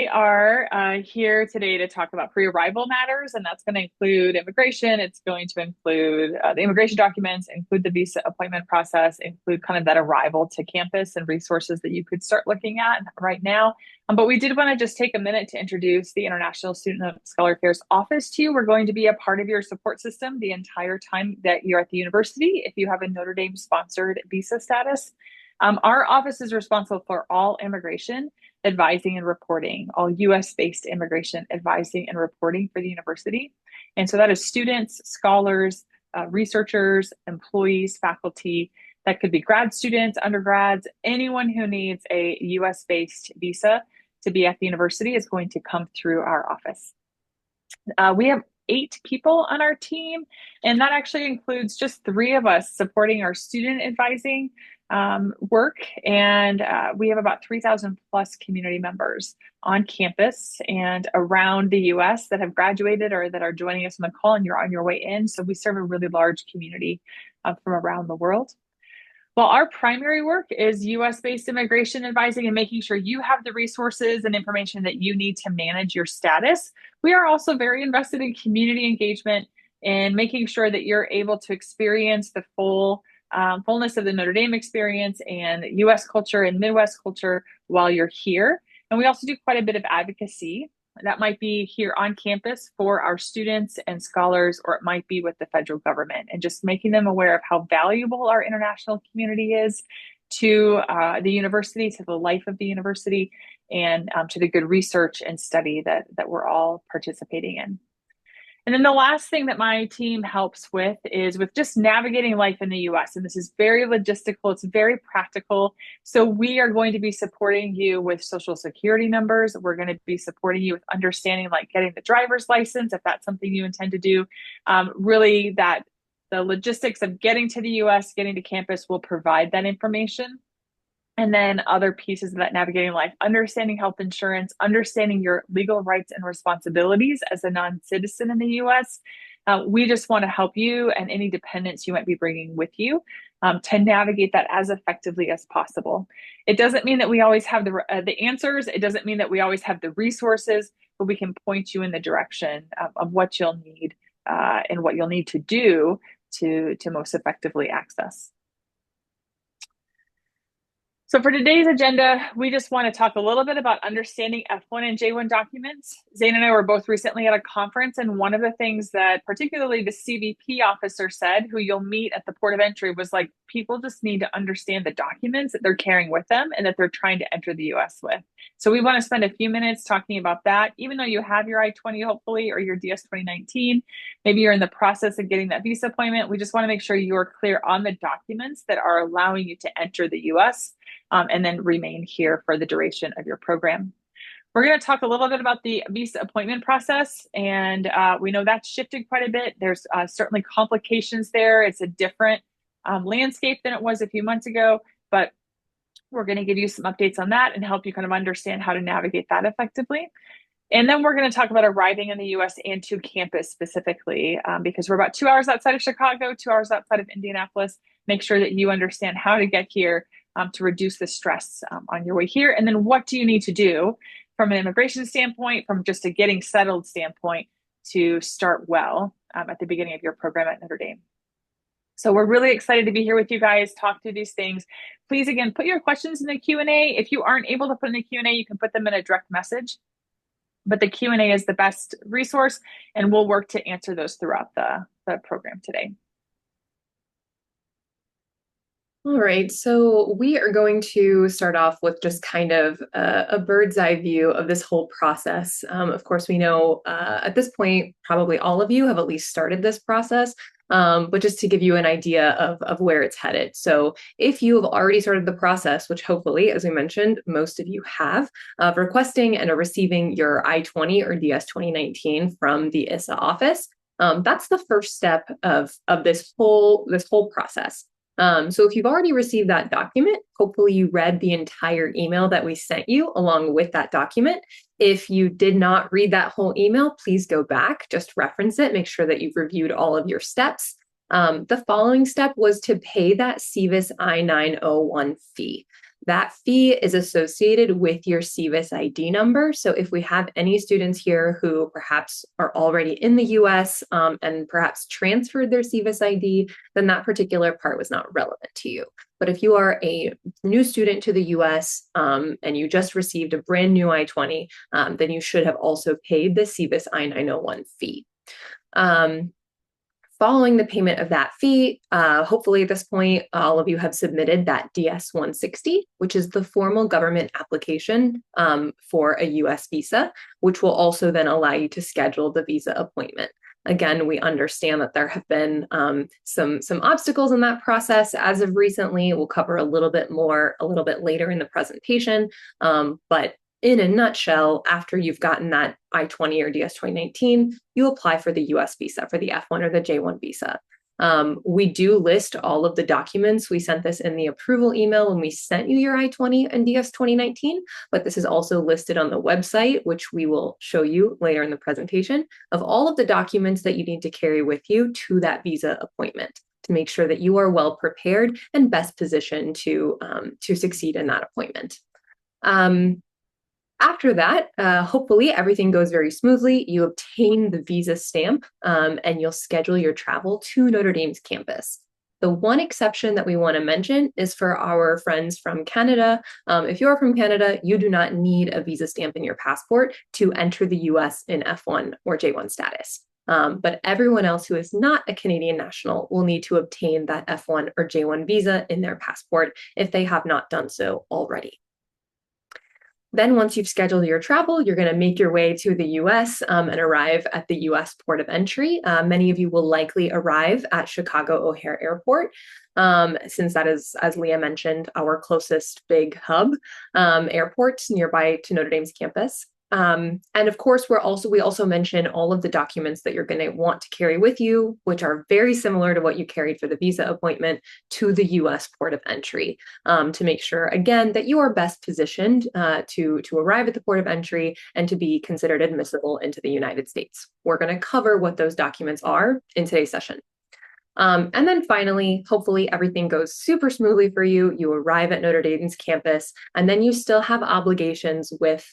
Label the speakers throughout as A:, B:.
A: We are here today to talk about pre-arrival matters, and that's going to include immigration. It's going to include the immigration documents, include the visa appointment process, include kind of that arrival to campus and resources that you could start looking at right now. But we did want to just take a minute to introduce the International Student and Scholar Affairs Office to you. We're going to be a part of your support system the entire time that you're at the university if you have a Notre Dame sponsored visa status. Our office is responsible for all immigration advising and reporting, all US-based immigration advising and reporting for the university. And so that is students, scholars, researchers, employees, faculty. That could be grad students, undergrads, anyone who needs a US-based visa to be at the university is going to come through our office. We have 8 people on our team, and that actually includes just 3 of us supporting our student advising work. And we have about 3,000 plus community members on campus and around the US that have graduated or that are joining us on the call, and you're on your way in. So we serve a really large community from around the world. Well, our primary work is US-based immigration advising and making sure you have the resources and information that you need to manage your status. We are also very invested in community engagement and making sure that you're able to experience the fullness of the Notre Dame experience and US culture and Midwest culture while you're here. And we also do quite a bit of advocacy. That might be here on campus for our students and scholars, or it might be with the federal government, and just making them aware of how valuable our international community is to the university, to the life of the university, and to the good research and study that we're all participating in. And then the last thing that my team helps with is with just navigating life in the US. And this is very logistical, it's very practical. So we are going to be supporting you with social security numbers. We're going to be supporting you with understanding like getting the driver's license, if that's something you intend to do. Really that the logistics of getting to the US, getting to campus will provide that information. And then other pieces of that navigating life, understanding health insurance, understanding your legal rights and responsibilities as a non-citizen in the US. We just want to help you and any dependents you might be bringing with you to navigate that as effectively as possible. It doesn't mean that we always have the answers. It doesn't mean that we always have the resources, but we can point you in the direction of what you'll need and what you'll need to do to most effectively access. So for today's agenda, we just want to talk a little bit about understanding F1 and J1 documents. Zane and I were both recently at a conference, and one of the things that particularly the CBP officer said, who you'll meet at the port of entry, was like, people just need to understand the documents that they're carrying with them and that they're trying to enter the US with. So we want to spend a few minutes talking about that. Even though you have your I-20, hopefully, or your DS 2019, maybe you're in the process of getting that visa appointment, we just want to make sure you're clear on the documents that are allowing you to enter the US and then remain here for the duration of your program. We're going to talk a little bit about the visa appointment process, and we know that's shifted quite a bit. There's certainly complications there. It's a different landscape than it was a few months ago, but we're going to give you some updates on that and help you kind of understand how to navigate that effectively. And then we're going to talk about arriving in the US and to campus specifically, because we're about 2 hours outside of Chicago, 2 hours outside of Indianapolis. Make sure that you understand how to get here to reduce the stress on your way here. And then what do you need to do from an immigration standpoint, from just a getting settled standpoint to start well at the beginning of your program at Notre Dame. So we're really excited to be here with you guys, talk through these things. Please, again, put your questions in the Q&A. If you aren't able to put in the Q&A, you can put them in a direct message. But the Q&A is the best resource, and we'll work to answer those throughout the program today.
B: All right, so we are going to start off with just kind of a bird's eye view of this whole process. Of course, we know at this point, probably all of you have at least started this process, but just to give you an idea of where it's headed. So if you have already started the process, which hopefully, as we mentioned, most of you have, of requesting and are receiving your I-20 or DS 2019 from the ISSA office, that's the first step of this whole process. So if you've already received that document, hopefully you read the entire email that we sent you along with that document. If you did not read that whole email, please go back, just reference it, make sure that you've reviewed all of your steps. The following step was to pay that SEVIS I-901 fee. That fee is associated with your CVIS ID number. So if we have any students here who perhaps are already in the US and perhaps transferred their CVIS ID, then that particular part was not relevant to you. But if you are a new student to the US and you just received a brand new I-20, then you should have also paid the CVIS I-901 fee. Following the payment of that fee, hopefully at this point, all of you have submitted that DS-160, which is the formal government application for a US visa, which will also then allow you to schedule the visa appointment. Again, we understand that there have been some obstacles in that process as of recently. We'll cover a little bit more a little bit later in the presentation, but in a nutshell, after you've gotten that I-20 or DS-2019, you apply for the US visa, for the F1 or the J1 visa. We do list all of the documents. We sent this in the approval email when we sent you your I-20 and DS-2019, but this is also listed on the website, which we will show you later in the presentation, of all of the documents that you need to carry with you to that visa appointment to make sure that you are well prepared and best positioned to succeed in that appointment. After that, hopefully everything goes very smoothly. You obtain the visa stamp and you'll schedule your travel to Notre Dame's campus. The one exception that we want to mention is for our friends from Canada. If you're from Canada, you do not need a visa stamp in your passport to enter the US in F1 or J1 status. But everyone else who is not a Canadian national will need to obtain that F1 or J1 visa in their passport if they have not done so already. Then once you've scheduled your travel, you're going to make your way to the US and arrive at the US port of entry. Many of you will likely arrive at Chicago O'Hare Airport, since that is, as Leah mentioned, our closest big hub airport nearby to Notre Dame's campus. And of course, we also mention all of the documents that you're going to want to carry with you, which are very similar to what you carried for the visa appointment to the US port of entry, to make sure, again, that you are best positioned to arrive at the port of entry and to be considered admissible into the United States. We're going to cover what those documents are in today's session. And then finally, hopefully everything goes super smoothly for you. You arrive at Notre Dame's campus, and then you still have obligations with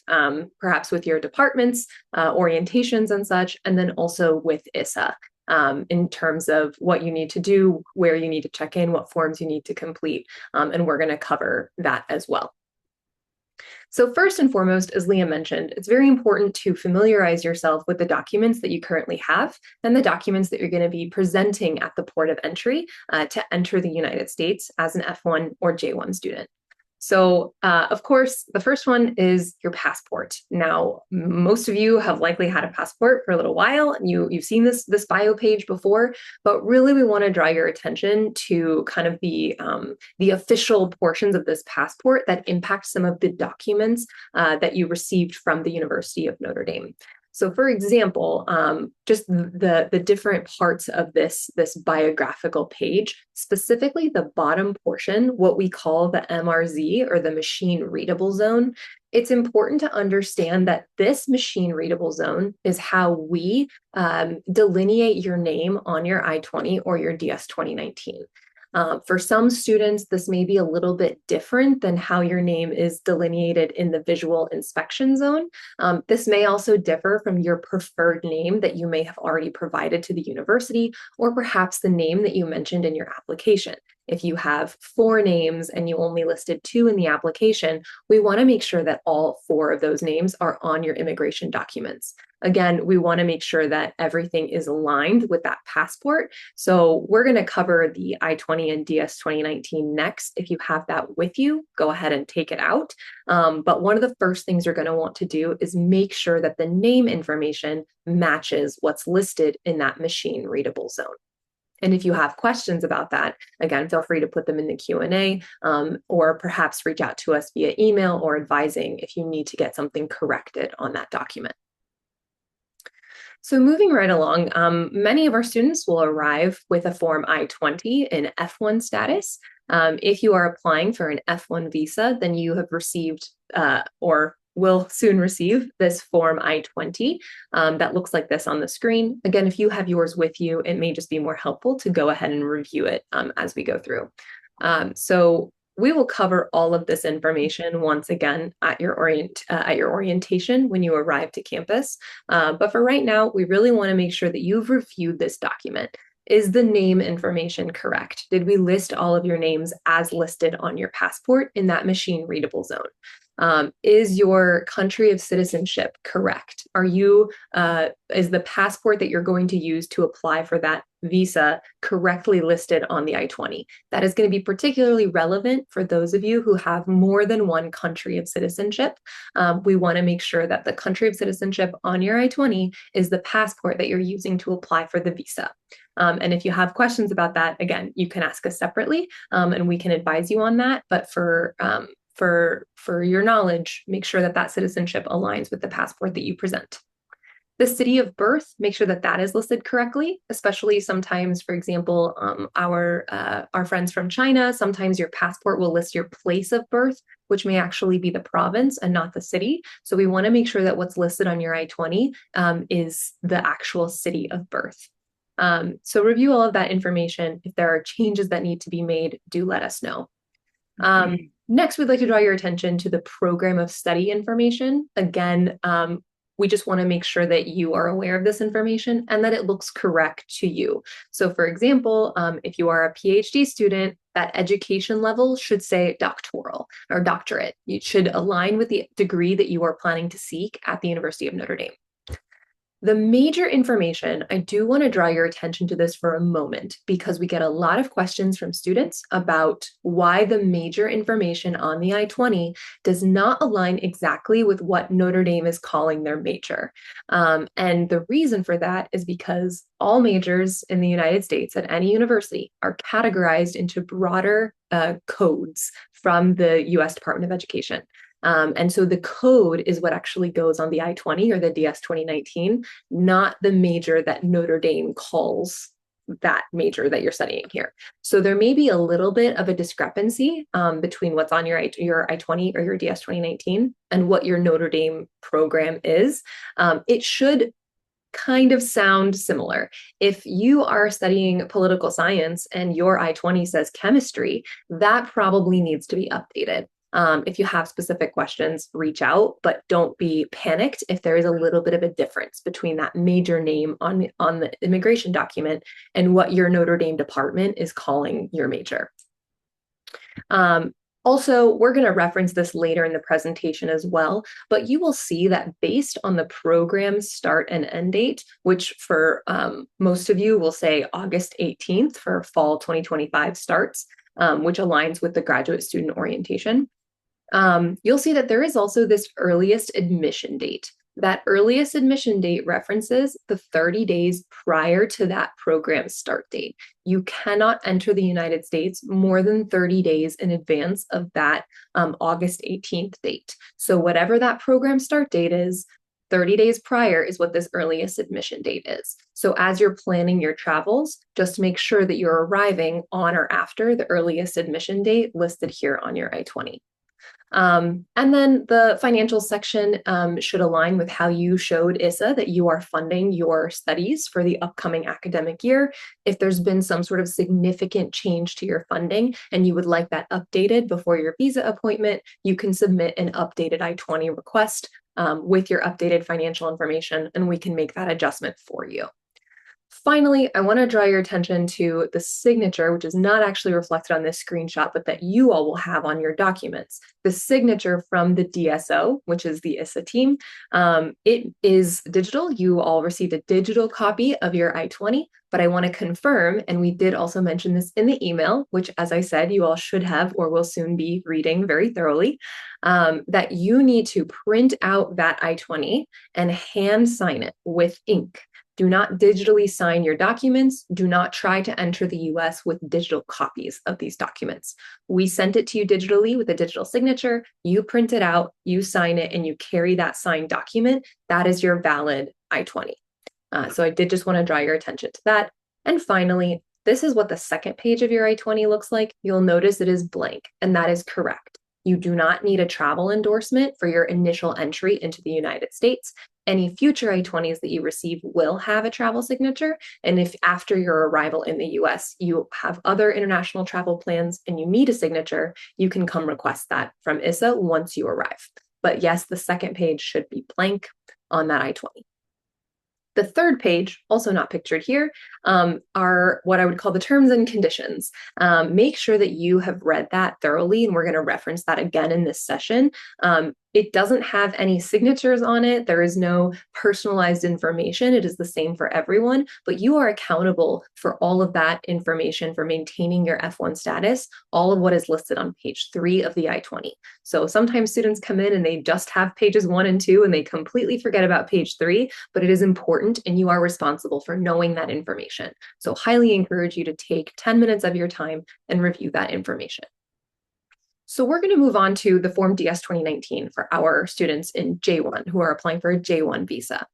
B: perhaps with your departments, orientations and such, and then also with ISSA in terms of what you need to do, where you need to check in, what forms you need to complete. And we're going to cover that as well. So first and foremost, as Leah mentioned, it's very important to familiarize yourself with the documents that you currently have and the documents that you're going to be presenting at the port of entry to enter the United States as an F1 or J1 student. So, of course, the first one is your passport. Now, most of you have likely had a passport for a little while, and you've seen this bio page before, but really we want to draw your attention to kind of the official portions of this passport that impact some of the documents that you received from the University of Notre Dame. So for example, just the different parts of this biographical page, specifically the bottom portion, what we call the MRZ or the machine readable zone, it's important to understand that this machine readable zone is how we delineate your name on your I-20 or your DS-2019. For some students, this may be a little bit different than how your name is delineated in the visual inspection zone. This may also differ from your preferred name that you may have already provided to the university, or perhaps the name that you mentioned in your application. If you have 4 names and you only listed 2 in the application, we want to make sure that all 4 of those names are on your immigration documents. Again, we want to make sure that everything is aligned with that passport. So we're going to cover the I-20 and DS-2019 next. If you have that with you, go ahead and take it out. But one of the first things you're going to want to do is make sure that the name information matches what's listed in that machine readable zone. And if you have questions about that, again, feel free to put them in the Q&A or perhaps reach out to us via email or advising if you need to get something corrected on that document. So moving right along, many of our students will arrive with a Form I-20 in F1 status. If you are applying for an F1 visa, then you have received or will soon receive this Form I-20 that looks like this on the screen. Again, if you have yours with you, it may just be more helpful to go ahead and review it as we go through. So we will cover all of this information once again at your orientation when you arrive to campus. But for right now, we really want to make sure that you've reviewed this document. Is the name information correct? Did we list all of your names as listed on your passport in that machine readable zone? Is your country of citizenship correct? Is the passport that you're going to use to apply for that visa correctly listed on the I-20? That is going to be particularly relevant for those of you who have more than one country of citizenship. We want to make sure that the country of citizenship on your I-20 is the passport that you're using to apply for the visa. And if you have questions about that, again, you can ask us separately, and we can advise you on that. But for your knowledge, make sure that that citizenship aligns with the passport that you present. The city of birth, make sure that that is listed correctly, especially sometimes, for example, our friends from China, sometimes your passport will list your place of birth, which may actually be the province and not the city. So we want to make sure that what's listed on your I-20 is the actual city of birth. So review all of that information. If there are changes that need to be made, do let us know. Next, we'd like to draw your attention to the program of study information. Again, we just want to make sure that you are aware of this information and that it looks correct to you. So for example, if you are a PhD student, that education level should say doctoral or doctorate. It should align with the degree that you are planning to seek at the University of Notre Dame. The major information, I do want to draw your attention to this for a moment because we get a lot of questions from students about why the major information on the I-20 does not align exactly with what Notre Dame is calling their major. And the reason for that is because all majors in the United States at any university are categorized into broader codes from the US Department of Education. And so the code is what actually goes on the I-20 or the DS 2019, not the major that Notre Dame calls that major that you're studying here. So there may be a little bit of a discrepancy between what's on your I-20 or your DS 2019 and what your Notre Dame program is. It should kind of sound similar. If you are studying political science and your I-20 says chemistry, that probably needs to be updated. If you have specific questions, reach out, but don't be panicked if there is a little bit of a difference between that major name on the immigration document and what your Notre Dame department is calling your major. Also, we're going to reference this later in the presentation as well, but you will see that based on the program's start and end date, which for most of you will say August 18th for fall 2025 starts, which aligns with the graduate student orientation. You'll see that there is also this earliest admission date. That earliest admission date references the 30 days prior to that program's start date. You cannot enter the United States more than 30 days in advance of that August 18th date. So whatever that program start date is, 30 days prior is what this earliest admission date is. So as you're planning your travels, just make sure that you're arriving on or after the earliest admission date listed here on your I-20. And then the financial section should align with how you showed ISSA that you are funding your studies for the upcoming academic year. If there's been some sort of significant change to your funding and you would like that updated before your visa appointment, you can submit an updated I-20 request with your updated financial information, and we can make that adjustment for you. Finally, I want to draw your attention to the signature, which is not actually reflected on this screenshot, but that you all will have on your documents. The signature from the DSO, which is the ISSA team, it is digital. You all received a digital copy of your I-20, but I want to confirm, and we did also mention this in the email, which, as I said, you all should have or will soon be reading very thoroughly, that you need to print out that I-20 and hand sign it with ink. Do not digitally sign your documents. Do not try to enter the US with digital copies of these documents. We sent it to you digitally with a digital signature. You print it out, you sign it, and you carry that signed document. That is your valid I-20. So I did just want to draw your attention to that. And finally, this is what the second page of your I-20 looks like. You'll notice it is blank, and that is correct. You do not need a travel endorsement for your initial entry into the United States. Any future I-20s that you receive will have a travel signature. And if after your arrival in the US, you have other international travel plans and you need a signature, you can come request that from ISSA once you arrive. But yes, the second page should be blank on that I-20. The third page, also not pictured here, are what I would call the terms and conditions. Make sure that you have read that thoroughly, and we're going to reference that again in this session. It doesn't have any signatures on it. There is no personalized information. It is the same for everyone, but you are accountable for all of that information for maintaining your F1 status, all of what is listed on page 3 of the I-20. So sometimes students come in and they just have pages 1 and 2 and they completely forget about page 3, but it is important and you are responsible for knowing that information. So highly encourage you to take 10 minutes of your time and review that information. So we're going to move on to the Form DS 2019 for our students in J1 who are applying for a J1 visa.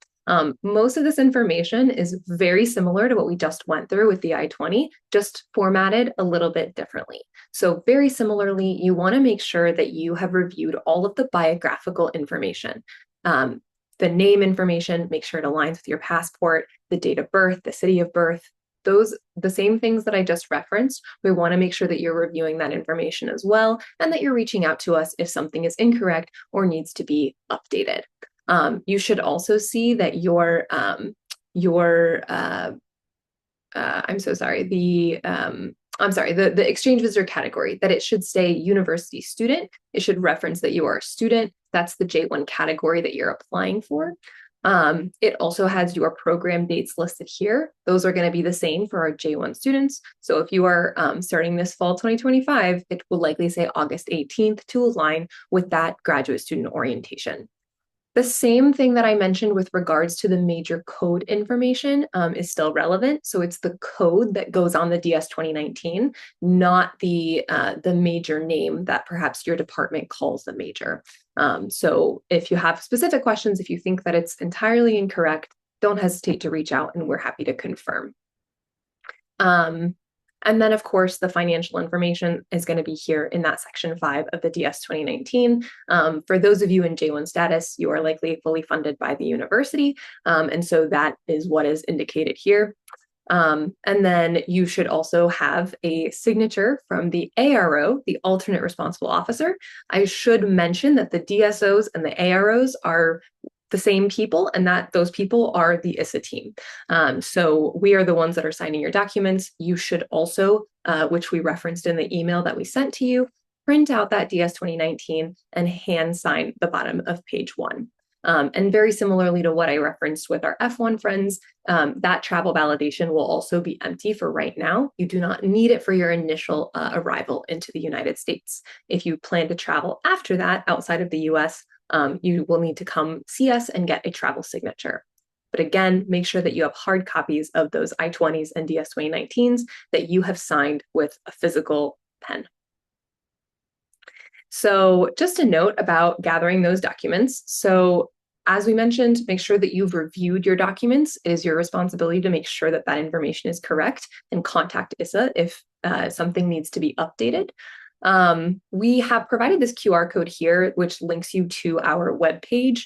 B: Most of this information is very similar to what we just went through with the I-20, just formatted a little bit differently. So very similarly, you want to make sure that you have reviewed all of the biographical information. The name information, make sure it aligns with your passport, the date of birth, the city of birth, the same things that I just referenced. We want to make sure that you're reviewing that information as well, and that you're reaching out to us if something is incorrect or needs to be updated. You should also see that the exchange visitor category, that it should say university student. It should reference that you are a student. That's the J1 category that you're applying for. It also has your program dates listed here. Those are going to be the same for our J1 students. So if you are starting this fall 2025, it will likely say August 18th to align with that graduate student orientation. The same thing that I mentioned with regards to the major code information is still relevant. So it's the code that goes on the DS 2019, not the major name that perhaps your department calls the major. So if you have specific questions, if you think that it's entirely incorrect, don't hesitate to reach out and we're happy to confirm. And then, of course, the financial information is going to be here in that section 5 of the DS 2019. For those of you in J1 status, you are likely fully funded by the university. And so that is what is indicated here. And then you should also have a signature from the ARO, the alternate responsible officer. I should mention that the DSOs and the AROs are the same people, and that those people are the ISSA team. So we are the ones that are signing your documents. You should also, which we referenced in the email that we sent to you, print out that DS 2019 and hand sign the bottom of page 1. And very similarly to what I referenced with our F1 friends, that travel validation will also be empty for right now. You do not need it for your initial arrival into the United States. If you plan to travel after that outside of the US, you will need to come see us and get a travel signature. But again, make sure that you have hard copies of those I-20s and DS 2019s that you have signed with a physical pen. So just a note about gathering those documents. So as we mentioned, make sure that you've reviewed your documents. It is your responsibility to make sure that that information is correct and contact ISSA if something needs to be updated. We have provided this QR code here, which links you to our webpage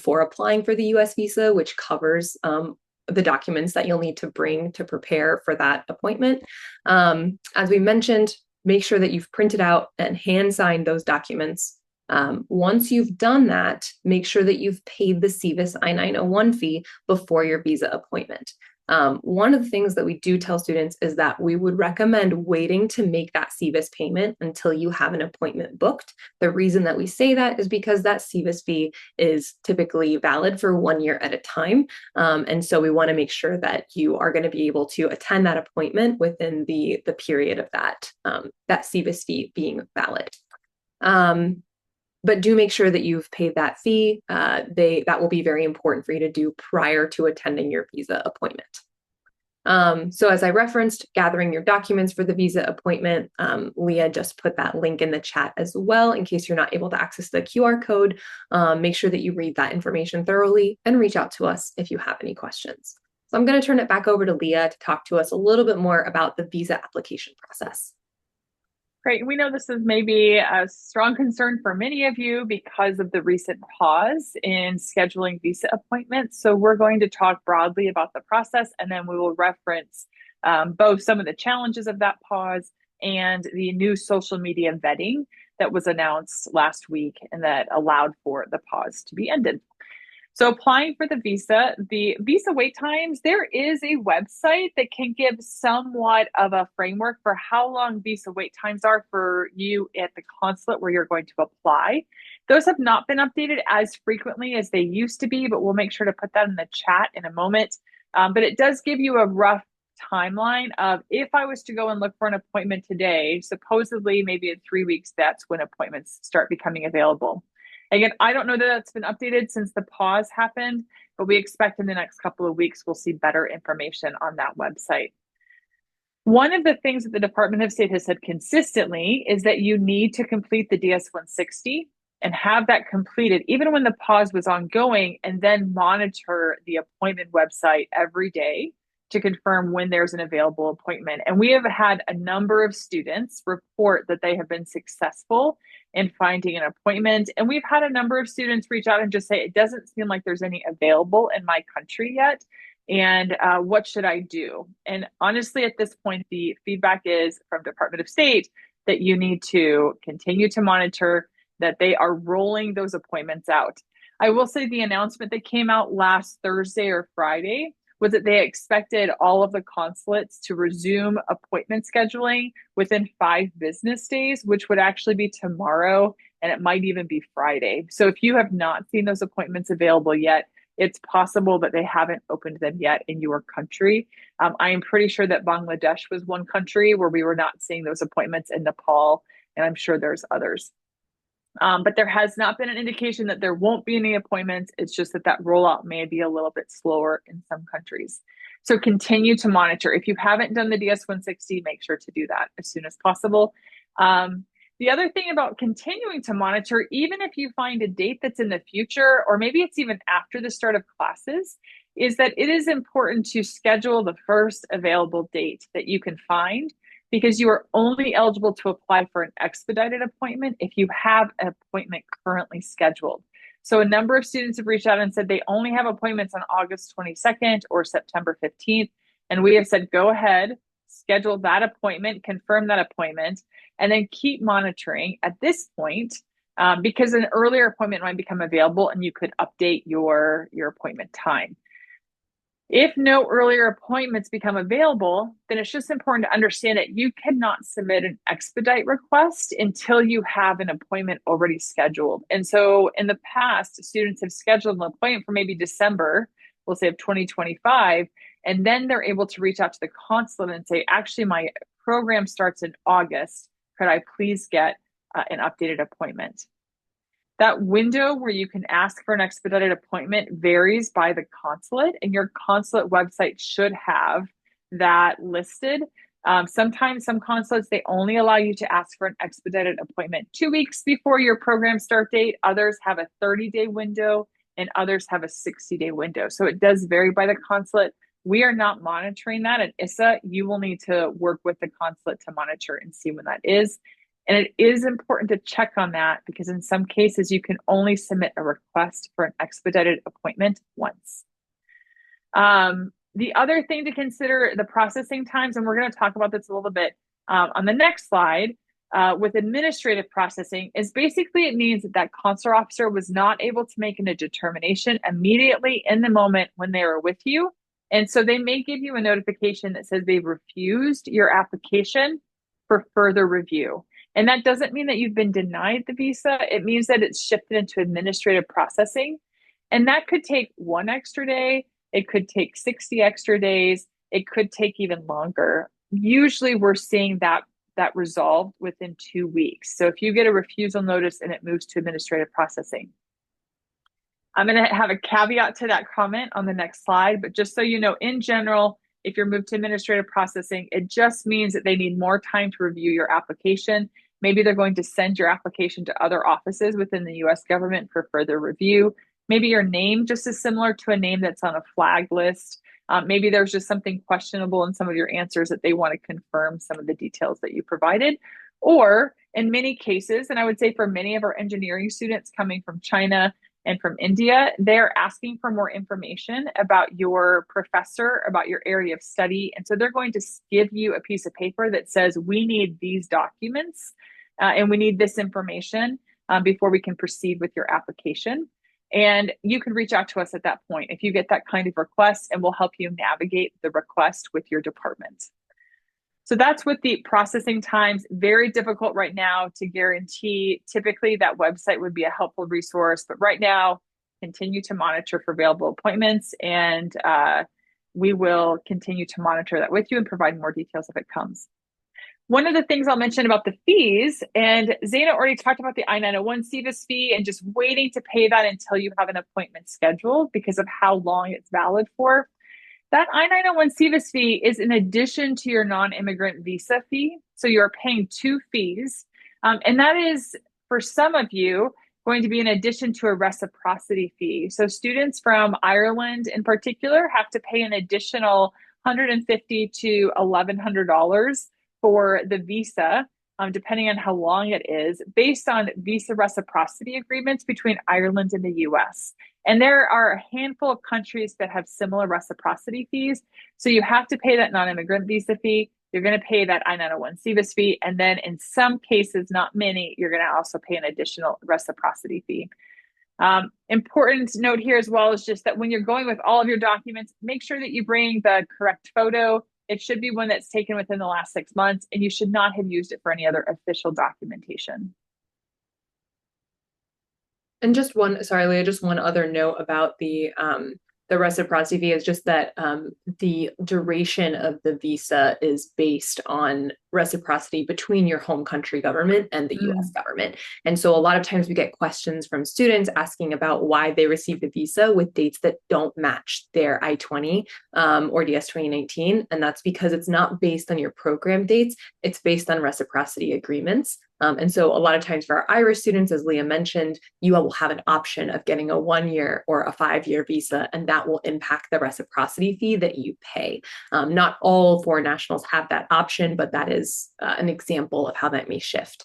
B: for applying for the US visa, which covers the documents that you'll need to bring to prepare for that appointment. As we mentioned, make sure that you've printed out and hand signed those documents. Once you've done that, make sure that you've paid the SEVIS I-901 fee before your visa appointment. One of the things that we do tell students is that we would recommend waiting to make that SEVIS payment until you have an appointment booked. The reason that we say that is because that SEVIS fee is typically valid for 1 year at a time. And so we want to make sure that you are going to be able to attend that appointment within the period of that SEVIS fee being valid. But do make sure that you've paid that fee. That will be very important for you to do prior to attending your visa appointment. So as I referenced, gathering your documents for the visa appointment, Leah just put that link in the chat as well in case you're not able to access the QR code. Make sure that you read that information thoroughly and reach out to us if you have any questions. So I'm going to turn it back over to Leah to talk to us a little bit more about the visa application process.
A: Great. We know this is maybe a strong concern for many of you because of the recent pause in scheduling visa appointments. So we're going to talk broadly about the process, and then we will reference both some of the challenges of that pause and the new social media vetting that was announced last week and that allowed for the pause to be ended. So applying for the visa wait times, there is a website that can give somewhat of a framework for how long visa wait times are for you at the consulate where you're going to apply. Those have not been updated as frequently as they used to be, but we'll make sure to put that in the chat in a moment. But it does give you a rough timeline of if I was to go and look for an appointment today, supposedly maybe in 3 weeks, that's when appointments start becoming available. Again, I don't know that that's been updated since the pause happened, but we expect in the next couple of weeks, we'll see better information on that website. One of the things that the Department of State has said consistently is that you need to complete the DS-160 and have that completed even when the pause was ongoing, and then monitor the appointment website every day to confirm when there's an available appointment. And we have had a number of students report that they have been successful in finding an appointment. And we've had a number of students reach out and just say, it doesn't seem like there's any available in my country yet. And what should I do? And honestly, at this point, the feedback is from Department of State that you need to continue to monitor that they are rolling those appointments out. I will say the announcement that came out last Thursday or Friday was that they expected all of the consulates to resume appointment scheduling within 5 business days, which would actually be tomorrow, and it might even be Friday. So if you have not seen those appointments available yet, it's possible that they haven't opened them yet in your country. I am pretty sure that Bangladesh was one country where we were not seeing those appointments, in Nepal, and I'm sure there's others. But there has not been an indication that there won't be any appointments. It's just that that rollout may be a little bit slower in some countries. So continue to monitor. If you haven't done the DS-160, make sure to do that as soon as possible. The other thing about continuing to monitor, even if you find a date that's in the future, or maybe it's even after the start of classes, is that it is important to schedule the first available date that you can find, because you are only eligible to apply for an expedited appointment if you have an appointment currently scheduled. So a number of students have reached out and said they only have appointments on August 22nd or September 15th. And we have said, go ahead, schedule that appointment, confirm that appointment, and then keep monitoring at this point, because an earlier appointment might become available and you could update your appointment time. If no earlier appointments become available, then it's just important to understand that you cannot submit an expedite request until you have an appointment already scheduled. And so in the past, students have scheduled an appointment for maybe December, we'll say of 2025, and then they're able to reach out to the consulate and say, actually, my program starts in August. Could I please get an updated appointment? That window where you can ask for an expedited appointment varies by the consulate, and your consulate website should have that listed. Sometimes some consulates, they only allow you to ask for an expedited appointment 2 weeks before your program start date. Others have a 30-day window, and others have a 60-day window. So it does vary by the consulate. We are not monitoring that at ISSA. You will need to work with the consulate to monitor and see when that is. And it is important to check on that, because in some cases, you can only submit a request for an expedited appointment once. The other thing to consider, the processing times, and we're going to talk about this a little bit on the next slide, with administrative processing, is basically it means that that consular officer was not able to make a determination immediately in the moment when they were with you. And so they may give you a notification that says they've refused your application for further review. And that doesn't mean that you've been denied the visa. It means that it's shifted into administrative processing. And that could take 1 extra day. It could take 60 extra days. It could take even longer. Usually we're seeing that resolved within 2 weeks. So if you get a refusal notice and it moves to administrative processing. I'm going to have a caveat to that comment on the next slide, but just so you know, in general, if you're moved to administrative processing, it just means that they need more time to review your application. Maybe they're going to send your application to other offices within the US government for further review. Maybe your name just is similar to a name that's on a flag list. Maybe there's just something questionable in some of your answers that they want to confirm some of the details that you provided. Or in many cases, and I would say for many of our engineering students coming from China and from India, they're asking for more information about your professor, about your area of study. And so they're going to give you a piece of paper that says, we need these documents and we need this information before we can proceed with your application. And you can reach out to us at that point if you get that kind of request, and we'll help you navigate the request with your department. So that's with the processing times. Very difficult right now to guarantee. Typically, that website would be a helpful resource, but right now, continue to monitor for available appointments, and we will continue to monitor that with you and provide more details if it comes. One of the things I'll mention about the fees, and Zaina already talked about the I-901 CVIS fee and just waiting to pay that until you have an appointment scheduled because of how long it's valid for. That I-901 CVIS fee is in addition to your non-immigrant visa fee. So you're paying two fees. And that is, for some of you, going to be in addition to a reciprocity fee. So students from Ireland in particular have to pay an additional $150 to $1,100 for the visa, depending on how long it is, based on visa reciprocity agreements between Ireland and the US. And there are a handful of countries that have similar reciprocity fees. So you have to pay that non-immigrant visa fee. You're going to pay that I-901 CVIS fee. And then in some cases, not many, you're going to also pay an additional reciprocity fee. Important note here as well is just that when you're going with all of your documents, make sure that you bring the correct photo. It should be one that's taken within the last 6 months, and you should not have used it for any other official documentation.
B: And just one, sorry, Leah, just one other note about the reciprocity fee is just that the duration of the visa is based on reciprocity between your home country government and the US government. And so a lot of times we get questions from students asking about why they received a visa with dates that don't match their I-20 or DS 2019. And that's because it's not based on your program dates, it's based on reciprocity agreements. And so a lot of times for our Irish students, as Leah mentioned, you will have an option of getting a 1-year or a 5-year visa, and that will impact the reciprocity fee that you pay. Not all foreign nationals have that option, but that is an example of how that may shift.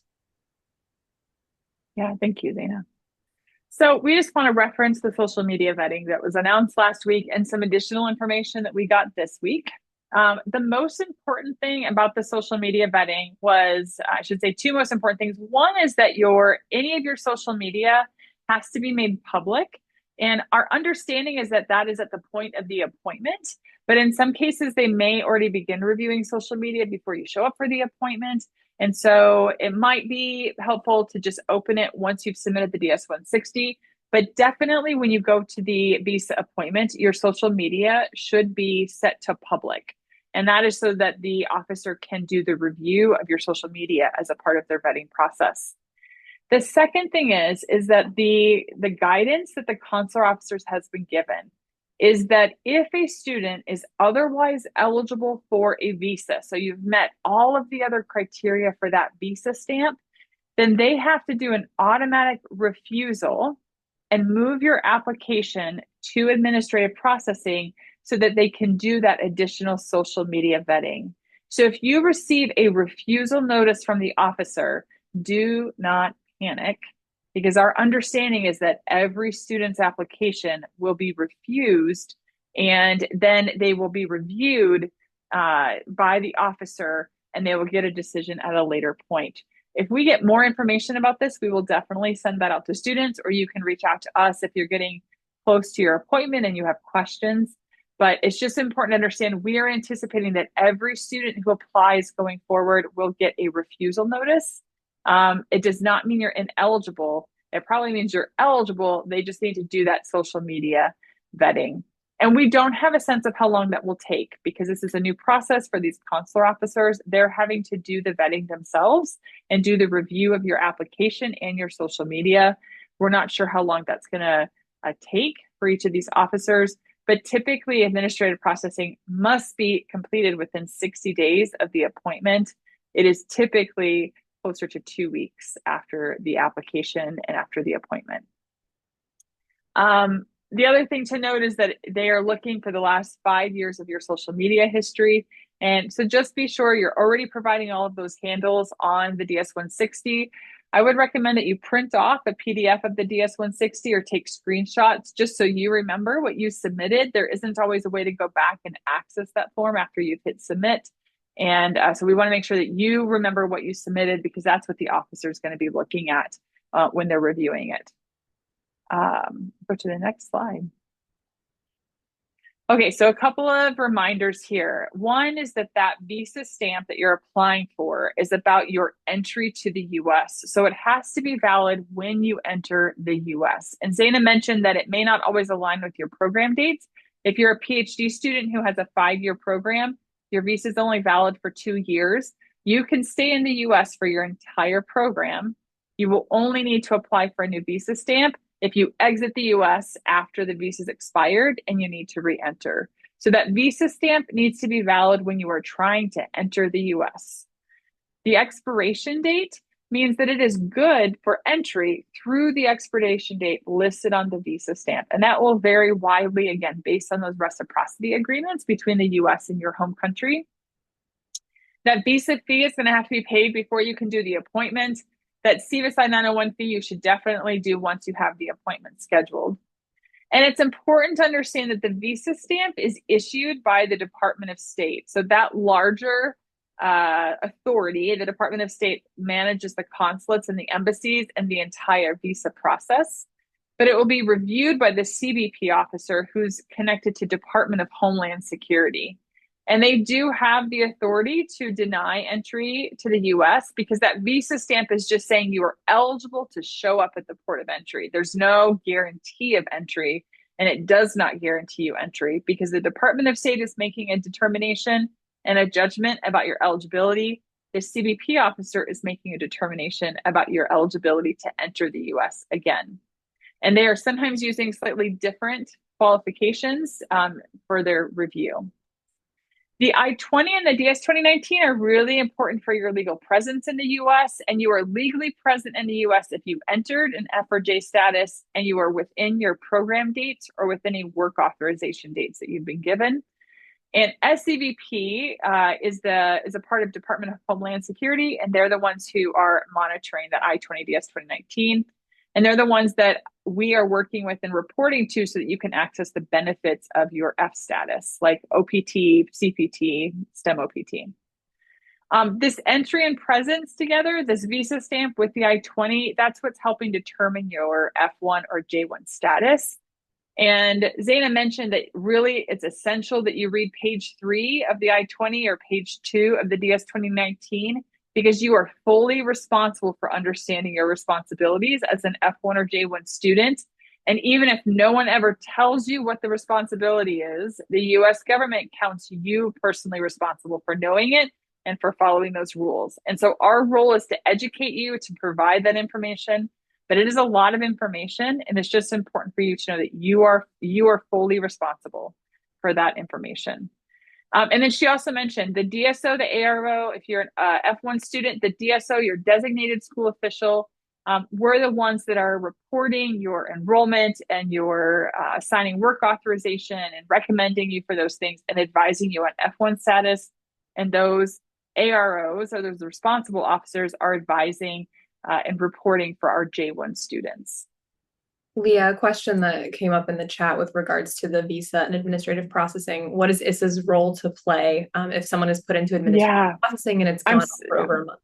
A: Yeah, thank you, Zaina. So we just want to reference the social media vetting that was announced last week and some additional information that we got this week. The most important thing about the social media vetting was, I should say, two most important things. One is that any of your social media has to be made public. And our understanding is that that is at the point of the appointment. But in some cases, they may already begin reviewing social media before you show up for the appointment. And so it might be helpful to just open it once you've submitted the DS-160. But definitely when you go to the visa appointment, your social media should be set to public. And that is so that the officer can do the review of your social media as a part of their vetting process. The second thing is that the guidance that the consular officers has been given is that if a student is otherwise eligible for a visa, so you've met all of the other criteria for that visa stamp, then they have to do an automatic refusal and move your application to administrative processing so that they can do that additional social media vetting. So if you receive a refusal notice from the officer, do not panic, because our understanding is that every student's application will be refused and then they will be reviewed by the officer and they will get a decision at a later point. If we get more information about this, we will definitely send that out to students, or you can reach out to us if you're getting close to your appointment and you have questions. But it's just important to understand we are anticipating that every student who applies going forward will get a refusal notice. It does not mean you're ineligible. It probably means you're eligible. They just need to do that social media vetting. And we don't have a sense of how long that will take because this is a new process for these consular officers. They're having to do the vetting themselves and do the review of your application and your social media. We're not sure how long that's going to take for each of these officers, but typically administrative processing must be completed within 60 days of the appointment. It is typically closer to 2 weeks after the application and after the appointment. The other thing to note is that they are looking for the last 5 years of your social media history. And so just be sure you're already providing all of those handles on the DS-160. I would recommend that you print off a PDF of the DS-160 or take screenshots just so you remember what you submitted. There isn't always a way to go back and access that form after you've hit submit. And so we want to make sure that you remember what you submitted because that's what the officer is going to be looking at when they're reviewing it. Go to the next slide. Okay, so a couple of reminders here. One is that visa stamp that you're applying for is about your entry to the US. So it has to be valid when you enter the US. And Zaina mentioned that it may not always align with your program dates. If you're a PhD student who has a 5-year program, your visa is only valid for 2 years. You can stay in the US for your entire program. You will only need to apply for a new visa stamp if you exit the US after the visa is expired and you need to re-enter. So that visa stamp needs to be valid when you are trying to enter the US. The expiration date means that it is good for entry through the expiration date listed on the visa stamp. And that will vary widely, again, based on those reciprocity agreements between the US and your home country. That visa fee is going to have to be paid before you can do the appointment. That CVSI 901 fee you should definitely do once you have the appointment scheduled. And it's important to understand that the visa stamp is issued by the Department of State. So that larger authority, the Department of State manages the consulates and the embassies and the entire visa process. But it will be reviewed by the CBP officer who's connected to Department of Homeland Security. And they do have the authority to deny entry to the US because that visa stamp is just saying you are eligible to show up at the port of entry. There's no guarantee of entry, and it does not guarantee you entry because the Department of State is making a determination and a judgment about your eligibility. The CBP officer is making a determination about your eligibility to enter the US again. And they are sometimes using slightly different qualifications for their review. The I-20 and the DS-2019 are really important for your legal presence in the US, and you are legally present in the US if you entered an F or J status and you are within your program dates or with any work authorization dates that you've been given. And SCVP is a part of Department of Homeland Security, and they're the ones who are monitoring the I-20 DS-2019. And they're the ones that we are working with and reporting to so that you can access the benefits of your F status, like OPT, CPT, STEM OPT. This entry and presence together, this visa stamp with the I-20, that's what's helping determine your F1 or J1 status. And Zaina mentioned that really it's essential that you read page 3 of the I-20 or page 2 of the DS-2019 because you are fully responsible for understanding your responsibilities as an F1 or J1 student. And even if no one ever tells you what the responsibility is, the US government counts you personally responsible for knowing it and for following those rules. And so our role is to educate you, to provide that information, but it is a lot of information. And it's just important for you to know that you are fully responsible for that information. And then she also mentioned the DSO, the ARO, if you're an F1 student, the DSO, your designated school official, we're the ones that are reporting your enrollment and your assigning work authorization and recommending you for those things and advising you on F1 status. And those AROs, or those responsible officers, are advising and reporting for our J1 students.
B: Leah, a question that came up in the chat with regards to the visa and administrative processing. What is ISSA's role to play if someone is put into administrative processing and it's gone for over a month?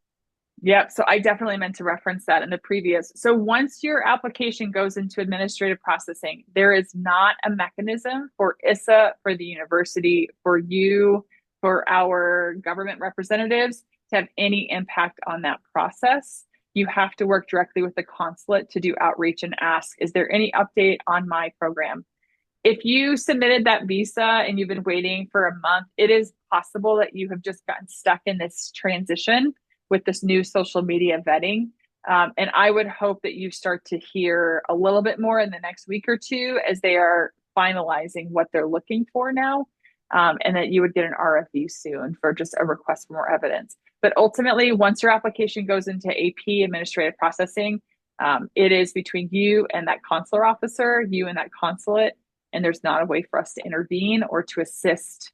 A: Yep. So I definitely meant to reference that in the previous. So once your application goes into administrative processing, there is not a mechanism for ISSA, for the university, for you, for our government representatives to have any impact on that process. You have to work directly with the consulate to do outreach and ask, is there any update on my program? If you submitted that visa and you've been waiting for a month, it is possible that you have just gotten stuck in this transition with this new social media vetting. And I would hope that you start to hear a little bit more in the next week or two as they are finalizing what they're looking for now. And that you would get an RFU soon for just a request for more evidence. But ultimately, once your application goes into AP, administrative processing, it is between you and that consular officer, you and that consulate. and there's not a way for us to intervene or to assist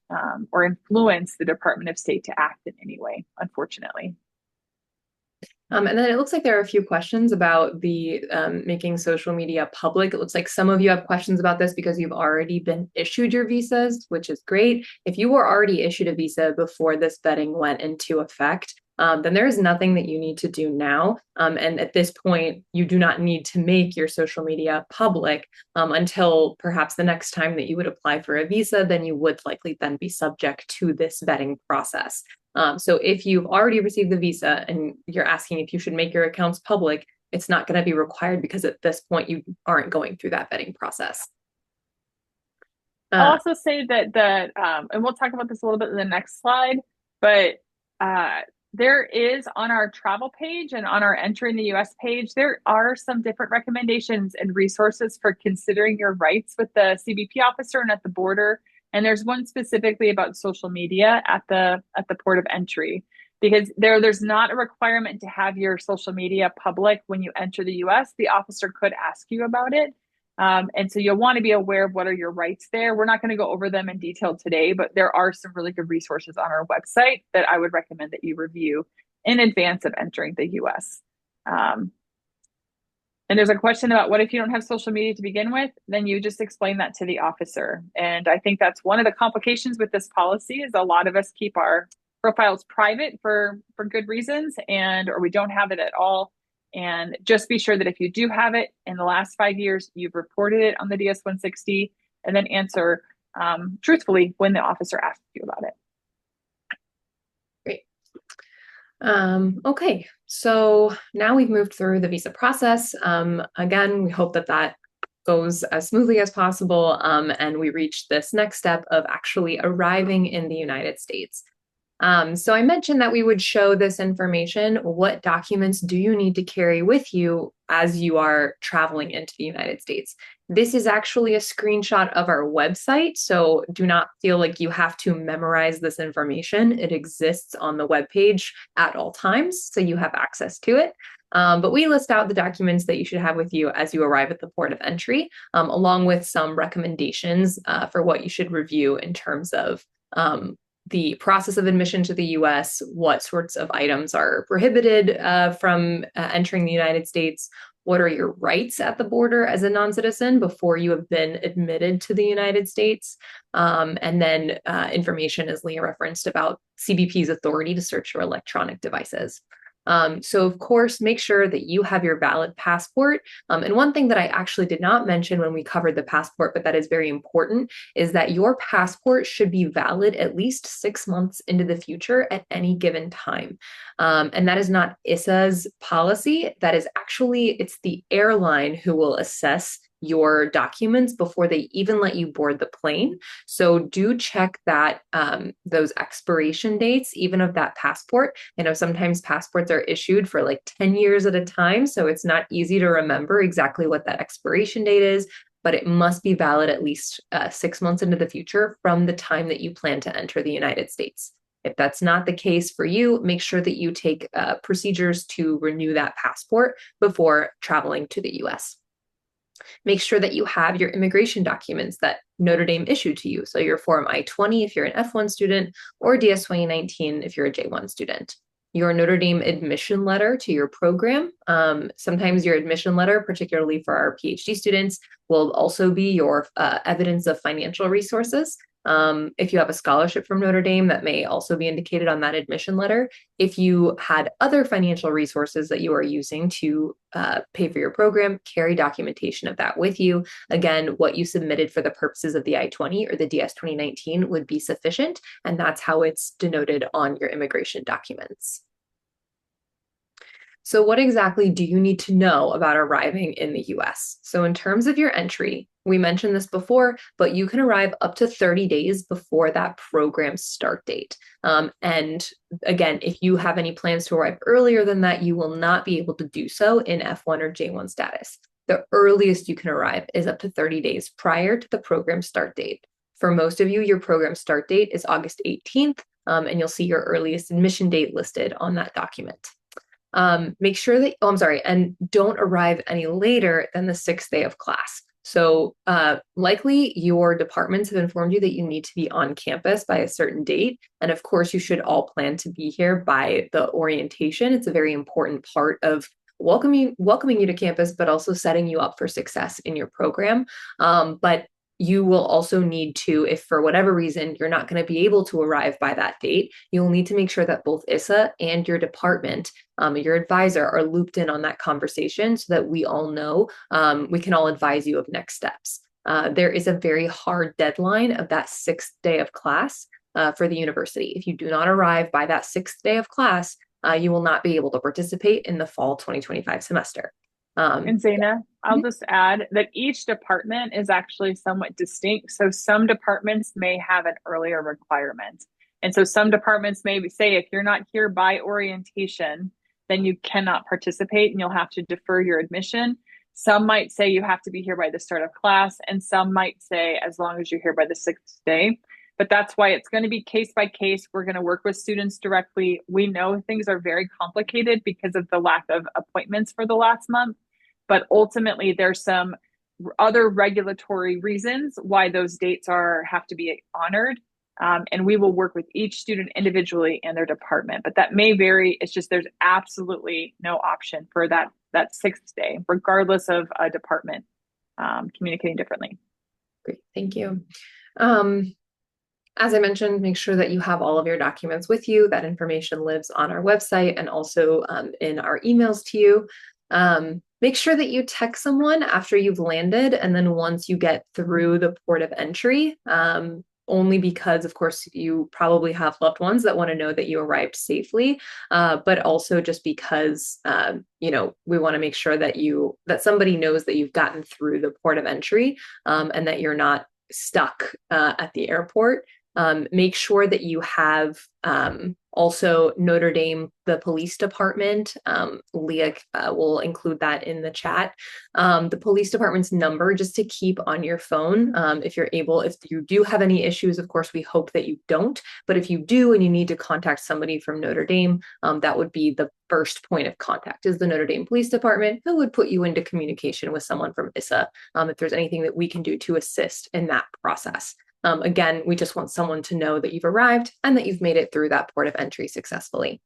A: or influence the Department of State to act in any way, unfortunately.
B: And then it looks like there are a few questions about the making social media public. It looks like some of you have questions about this because you've already been issued your visas, which is great. If you were already issued a visa before this vetting went into effect, then there is nothing that you need to do now. And at this point, you do not need to make your social media public until perhaps the next time that you would apply for a visa, then you would likely then be subject to this vetting process. So if you've already received the visa and you're asking if you should make your accounts public, it's not going to be required because at this point you aren't going through that vetting process.
A: I'll
B: Uh,
A: also say and we'll talk about this a little bit in the next slide, but uh, there is on our travel page and on our entering the US page, there are some different recommendations and resources for considering your rights with the CBP officer and at the border. And there's one specifically about social media at the port of entry because there's not a requirement to have your social media public when you enter the US. The officer could ask you about it. And so you'll want to be aware of what are your rights there. We're not going to go over them in detail today, but there are some really good resources on our website that I would recommend that you review in advance of entering the US. And there's a question about what if you don't have social media to begin with, then you just explain that to the officer. And I think that's one of the complications with this policy is a lot of us keep our profiles private for good reasons or we don't have it at all. And just be sure that if you do have it in the last 5 years, you've reported it on the DS-160 and then answer truthfully when the officer asks you about it.
B: Great. Okay, so now we've moved through the visa process. Again, we hope that that goes as smoothly as possible and we reach this next step of actually arriving in the United States. So I mentioned that we would show this information. What documents do you need to carry with you as you are traveling into the United States? This is actually a screenshot of our website, so do not feel like you have to memorize this information. It exists on the webpage at all times, so you have access to it. But we list out the documents that you should have with you as you arrive at the port of entry, along with some recommendations for what you should review in terms of the process of admission to the US, what sorts of items are prohibited from entering the United States, what are your rights at the border as a non-citizen before you have been admitted to the United States, and then information, as Leah referenced, about CBP's authority to search your electronic devices. So of course, make sure that you have your valid passport. And one thing that I actually did not mention when we covered the passport, but that is very important, is that your passport should be valid at least 6 months into the future at any given time. And that is not ISSA's policy. That is actually, it's the airline who will assess your documents before they even let you board the plane. So do check that those expiration dates, even of that passport. I know sometimes passports are issued for like 10 years at a time, so it's not easy to remember exactly what that expiration date is, but it must be valid at least 6 months into the future from the time that you plan to enter the United States. If that's not the case for you, make sure that you take procedures to renew that passport before traveling to the US. Make sure that you have your immigration documents that Notre Dame issued to you. So your Form I-20 if you're an F1 student, or DS-2019 if you're a J1 student. Your Notre Dame admission letter to your program. Sometimes your admission letter, particularly for our PhD students, will also be your evidence of financial resources. If you have a scholarship from Notre Dame, that may also be indicated on that admission letter. If you had other financial resources that you are using to pay for your program, carry documentation of that with you. Again, what you submitted for the purposes of the I-20 or the DS-2019 would be sufficient, and that's how it's denoted on your immigration documents. So what exactly do you need to know about arriving in the US? So in terms of your entry, we mentioned this before, but you can arrive up to 30 days before that program start date. And again, if you have any plans to arrive earlier than that, you will not be able to do so in F1 or J1 status. The earliest you can arrive is up to 30 days prior to the program start date. For most of you, your program start date is August 18th, and you'll see your earliest admission date listed on that document. Make sure that, and don't arrive any later than the 6th day of class. So likely your departments have informed you that you need to be on campus by a certain date. And of course, you should all plan to be here by the orientation. It's a very important part of welcoming you to campus, but also setting you up for success in your program. But you will also need to, if for whatever reason you're not going to be able to arrive by that date, you'll need to make sure that both ISSA and your department, your advisor, are looped in on that conversation so that we all know, we can all advise you of next steps. There is a very hard deadline of that 6th day of class for the university. If you do not arrive by that 6th day of class, you will not be able to participate in the fall 2025 semester.
A: And Zaina, I'll just add that each department is actually somewhat distinct. So some departments may have an earlier requirement. And so some departments may say if you're not here by orientation, then you cannot participate and you'll have to defer your admission. Some might say you have to be here by the start of class, and some might say as long as you're here by the 6th day. But that's why it's going to be case by case. We're going to work with students directly. We know things are very complicated because of the lack of appointments for the last month, but ultimately there's some other regulatory reasons why those dates have to be honored. And we will work with each student individually and their department, but that may vary. It's just there's absolutely no option for that 6th day, regardless of a department communicating differently.
B: Great, thank you. As I mentioned, make sure that you have all of your documents with you. That information lives on our website and also in our emails to you. Make sure that you text someone after you've landed and then once you get through the port of entry, only because, of course, you probably have loved ones that want to know that you arrived safely, but also just because, we want to make sure that somebody knows that you've gotten through the port of entry and that you're not stuck at the airport. Make sure that you have also Notre Dame, the police department. Leah will include that in the chat. The police department's number just to keep on your phone. If you do have any issues, of course, we hope that you don't. But if you do and you need to contact somebody from Notre Dame, that would be the first point of contact is the Notre Dame Police Department, who would put you into communication with someone from ISSA if there's anything that we can do to assist in that process. Again, we just want someone to know that you've arrived and that you've made it through that port of entry successfully.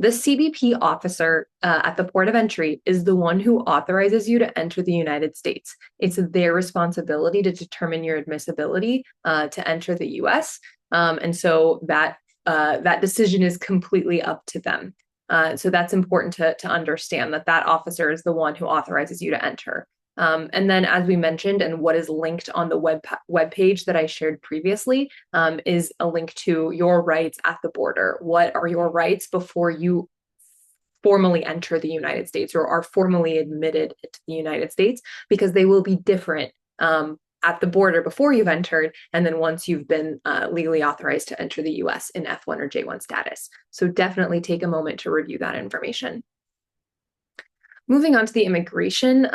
B: The CBP officer at the port of entry is the one who authorizes you to enter the United States. It's their responsibility to determine your admissibility to enter the US. And so that decision is completely up to them. So that's important to understand that officer is the one who authorizes you to enter. And then, as we mentioned, and what is linked on the web page that I shared previously, is a link to your rights at the border. What are your rights before you formally enter the United States or are formally admitted to the United States? Because they will be different at the border before you've entered, and then once you've been legally authorized to enter the US in F1 or J1 status. So definitely take a moment to review that information. Moving on to the immigration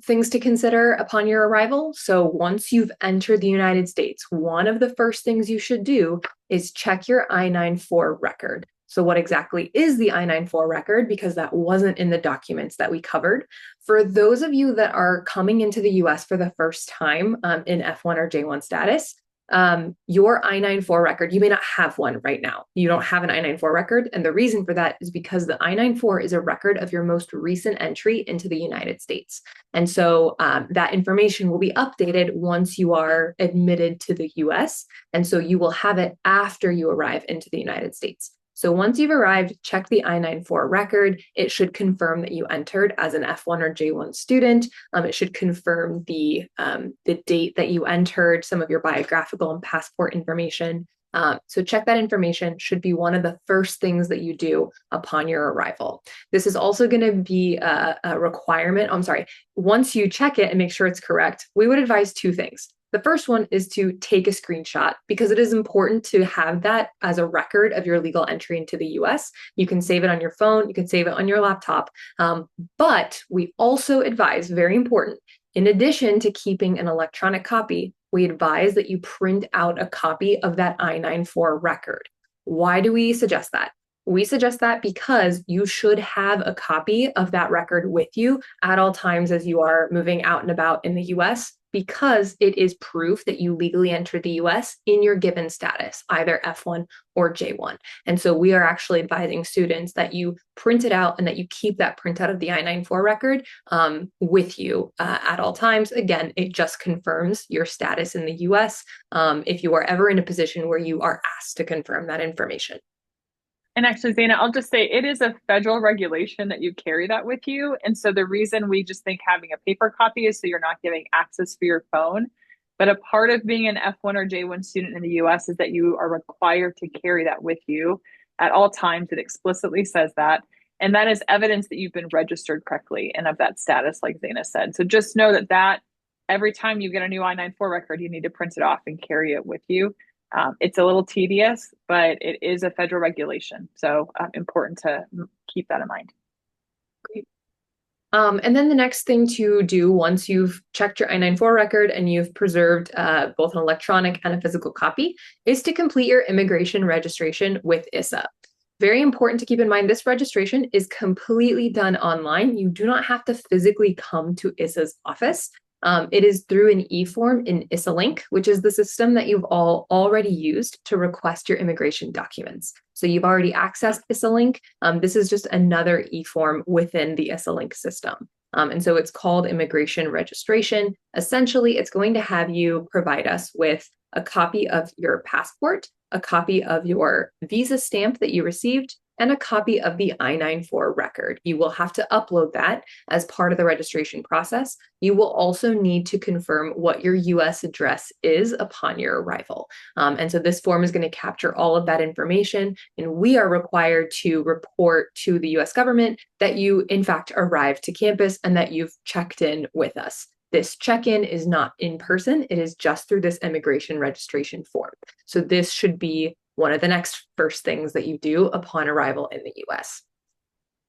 B: things to consider upon your arrival. So once you've entered the United States, one of the first things you should do is check your I-94 record. So what exactly is the I-94 record? Because that wasn't in the documents that we covered. For those of you that are coming into the US for the first time in F1 or J1 status, your I-94 record, you may not have one right now. You don't have an I-94 record. And the reason for that is because the I-94 is a record of your most recent entry into the United States. And so that information will be updated once you are admitted to the US. And so you will have it after you arrive into the United States. So once you've arrived, check the I-94 record. It should confirm that you entered as an F1 or J1 student. It should confirm the date that you entered, some of your biographical and passport information. So check that information. Should be one of the first things that you do upon your arrival. This is also going to be a requirement. Once you check it and make sure it's correct, we would advise two things. The first one is to take a screenshot because it is important to have that as a record of your legal entry into the US. You can save it on your phone, you can save it on your laptop, but we also advise, very important, in addition to keeping an electronic copy, we advise that you print out a copy of that I-94 record. Why do we suggest that? We suggest that because you should have a copy of that record with you at all times as you are moving out and about in the US, because it is proof that you legally entered the US in your given status, either F1 or J1. And so we are actually advising students that you print it out and that you keep that printout of the I-94 record with you at all times. Again, it just confirms your status in the US if you are ever in a position where you are asked to confirm that information.
A: And actually, Zaina, I'll just say it is a federal regulation that you carry that with you. And so the reason we just think having a paper copy is so you're not giving access for your phone. But a part of being an F1 or J1 student in the US is that you are required to carry that with you at all times. It explicitly says that. And that is evidence that you've been registered correctly and of that status, like Zaina said. So just know that every time you get a new I-94 record, you need to print it off and carry it with you. It's a little tedious, but it is a federal regulation. So important to keep that in mind.
B: Great. And then the next thing to do once you've checked your I-94 record and you've preserved both an electronic and a physical copy is to complete your immigration registration with ISSA. Very important to keep in mind, this registration is completely done online. You do not have to physically come to ISSA's office. It is through an e-form in ISSA Link, which is the system that you've all already used to request your immigration documents. So you've already accessed ISSA Link. This is just another e-form within the ISSA Link system. And so it's called immigration registration. Essentially, it's going to have you provide us with a copy of your passport, a copy of your visa stamp that you received, and a copy of the I-94 record. You will have to upload that as part of the registration process. You will also need to confirm what your US address is upon your arrival. And so this form is going to capture all of that information, and we are required to report to the US government that you, in fact, arrived to campus and that you've checked in with us. This check-in is not in person. It is just through this immigration registration form. So this should be one of the next first things that you do upon arrival in the US.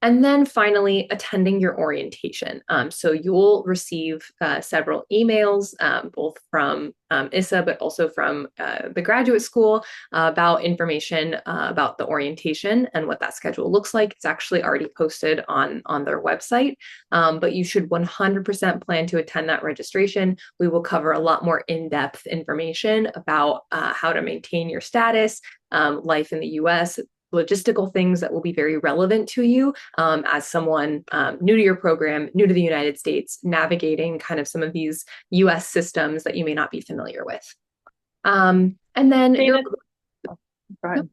B: And then finally, attending your orientation. So you'll receive several emails, both from ISSA, but also from the graduate school about information about the orientation and what that schedule looks like. It's actually already posted on their website, but you should 100% plan to attend that registration. We will cover a lot more in-depth information about how to maintain your status, life in the US, logistical things that will be very relevant to you as someone new to your program, new to the United States, navigating kind of some of these US systems that you may not be familiar with. And then
A: Dana, go ahead.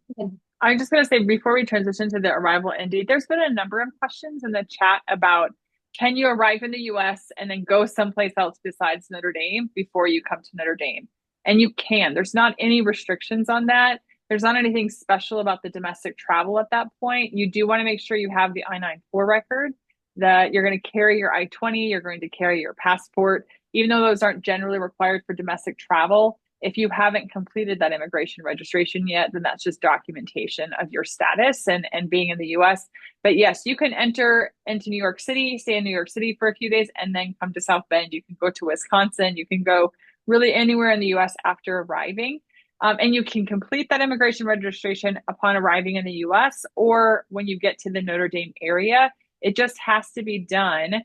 A: I'm just going to say before we transition to the arrival end date, there's been a number of questions in the chat about can you arrive in the US and then go someplace else besides Notre Dame before you come to Notre Dame? And you can. There's not any restrictions on that. There's not anything special about the domestic travel at that point. You do want to make sure you have the I-94 record, that you're going to carry your I-20, you're going to carry your passport, even though those aren't generally required for domestic travel. If you haven't completed that immigration registration yet, then that's just documentation of your status and being in the US. But yes, you can enter into New York City, stay in New York City for a few days, and then come to South Bend. You can go to Wisconsin. You can go really anywhere in the US after arriving. And you can complete that immigration registration upon arriving in the US or when you get to the Notre Dame area. It just has to be done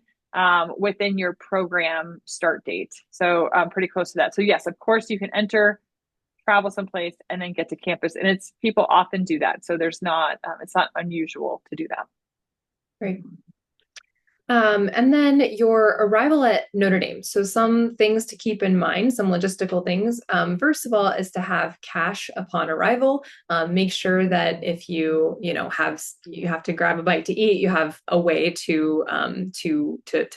A: within your program start date. So pretty close to that. So yes, of course you can enter, travel someplace, and then get to campus. And it's people often do that. So there's not, it's not unusual to do that.
B: Great. And then your arrival at Notre Dame. So some things to keep in mind, some logistical things. First of all, is to have cash upon arrival. Make sure that if you have to grab a bite to eat, you have a way to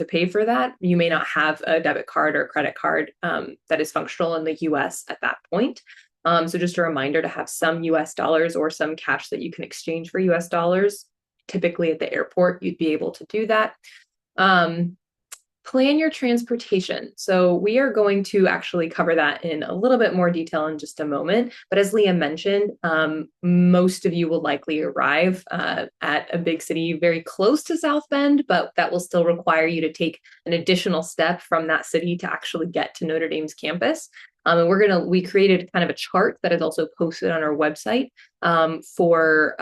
B: pay for that. You may not have a debit card or credit card that is functional in the US at that point. So just a reminder to have some US dollars or some cash that you can exchange for US dollars. Typically at the airport, you'd be able to do that. Plan your transportation. So we are going to actually cover that in a little bit more detail in just a moment. But as Leah mentioned, most of you will likely arrive at a big city very close to South Bend, but that will still require you to take an additional step from that city to actually get to Notre Dame's campus. And we created kind of a chart that is also posted on our website for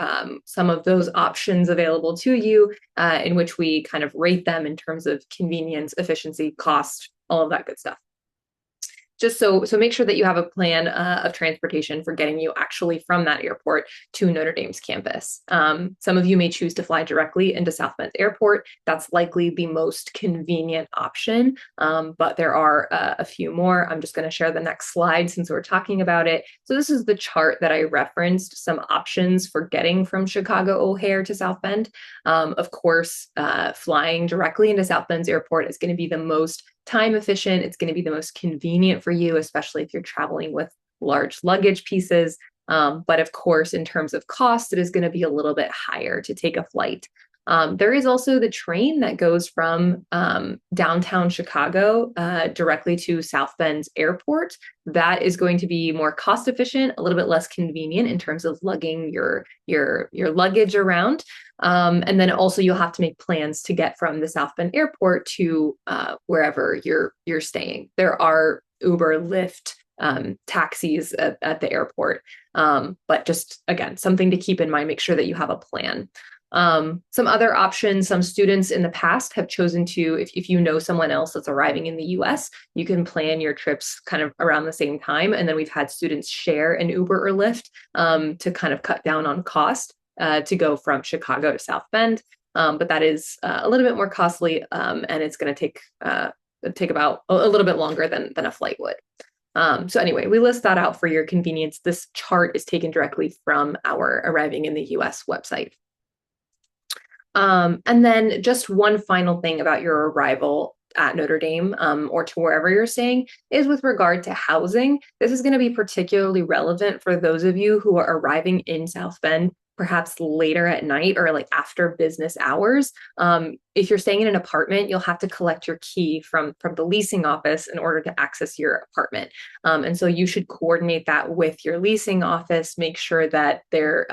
B: some of those options available to you, in which we kind of rate them in terms of convenience, efficiency, cost, all of that good stuff. Just so make sure that you have a plan of transportation for getting you actually from that airport to Notre Dame's campus. Some of you may choose to fly directly into South Bend Airport. That's likely the most convenient option, but there are a few more. I'm just going to share the next slide since we're talking about it. So this is the chart that I referenced, some options for getting from Chicago O'Hare to South Bend. Of course, flying directly into South Bend's airport is going to be the most time efficient. It's going to be the most convenient for you, especially if you're traveling with large luggage pieces. But of course, in terms of cost, it is going to be a little bit higher to take a flight. There is also the train that goes from downtown Chicago directly to South Bend's airport. That is going to be more cost efficient, a little bit less convenient in terms of lugging your luggage around. And then also you'll have to make plans to get from the South Bend airport to wherever you're staying. There are Uber, Lyft, taxis at the airport. But just again, something to keep in mind, make sure that you have a plan. Some other options, some students in the past have chosen to, if you know someone else that's arriving in the US, you can plan your trips kind of around the same time. And then we've had students share an Uber or Lyft to kind of cut down on cost to go from Chicago to South Bend. But that is a little bit more costly, and it's going to take about a little bit longer than a flight would. So anyway, we list that out for your convenience. This chart is taken directly from our Arriving in the US website. And then just one final thing about your arrival at Notre Dame or to wherever you're staying is with regard to housing. This is going to be particularly relevant for those of you who are arriving in South Bend perhaps later at night or like after business hours. If you're staying in an apartment, you'll have to collect your key from the leasing office in order to access your apartment. And so you should coordinate that with your leasing office. Make sure that there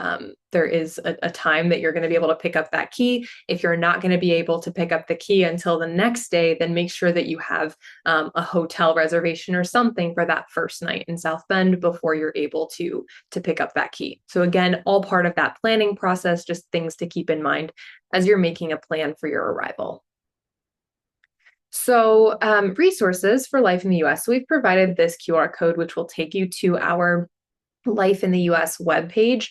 B: is a time that you're going to be able to pick up that key. If you're not going to be able to pick up the key until the next day, then make sure that you have a hotel reservation or something for that first night in South Bend before you're able to pick up that key. So again, all part of that planning process, just things to keep in mind as you're making a plan for your arrival. So resources for Life in the US. So we've provided this QR code, which will take you to our Life in the US webpage.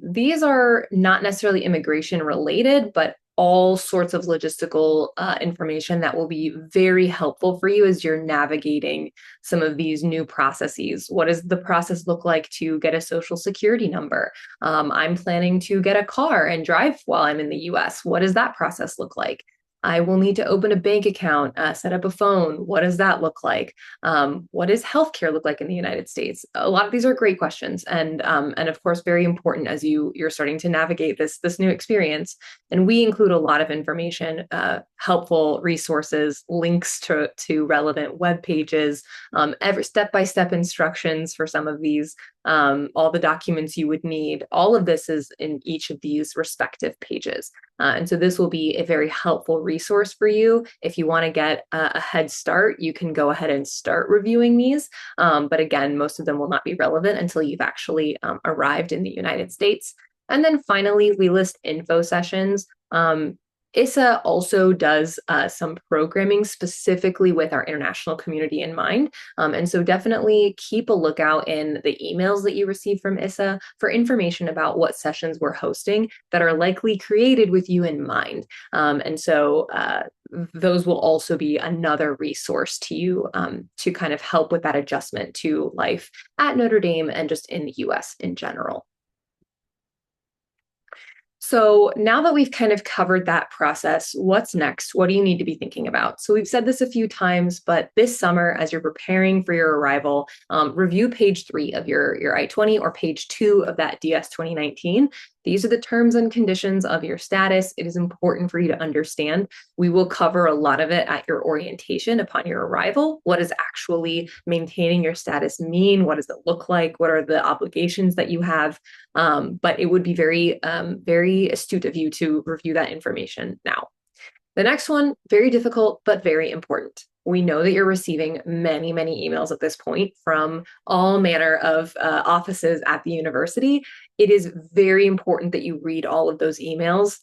B: These are not necessarily immigration related, but all sorts of logistical information that will be very helpful for you as you're navigating some of these new processes. What does the process look like to get a social security number? I'm planning to get a car and drive while I'm in the US. What does that process look like? I will need to open a bank account, set up a phone. What does that look like? What does healthcare look like in the United States? A lot of these are great questions, and of course very important as you're starting to navigate this new experience. And we include a lot of information, helpful resources, links to relevant web pages, every step-by-step instructions for some of these, all the documents you would need. All of this is in each of these respective pages. And so this will be a very helpful resource for you. If you want to get a head start, you can go ahead and start reviewing these. But again, most of them will not be relevant until you've actually arrived in the United States. And then finally, we list info sessions. ISSA also does some programming specifically with our international community in mind. And so definitely keep a lookout in the emails that you receive from ISSA for information about what sessions we're hosting that are likely created with you in mind. And so those will also be another resource to you to kind of help with that adjustment to life at Notre Dame and just in the US in general. So now that we've kind of covered that process, what's next? What do you need to be thinking about? So we've said this a few times, but this summer, as you're preparing for your arrival, review page 3 of your I-20 or page 2 of that DS 2019. These are the terms and conditions of your status. It is important for you to understand. We will cover a lot of it at your orientation upon your arrival. What does actually maintaining your status mean? What does it look like? What are the obligations that you have? But it would be very, very astute of you to review that information now. The next one, very difficult, but very important. We know that you're receiving many, many emails at this point from all manner of offices at the university. It is very important that you read all of those emails.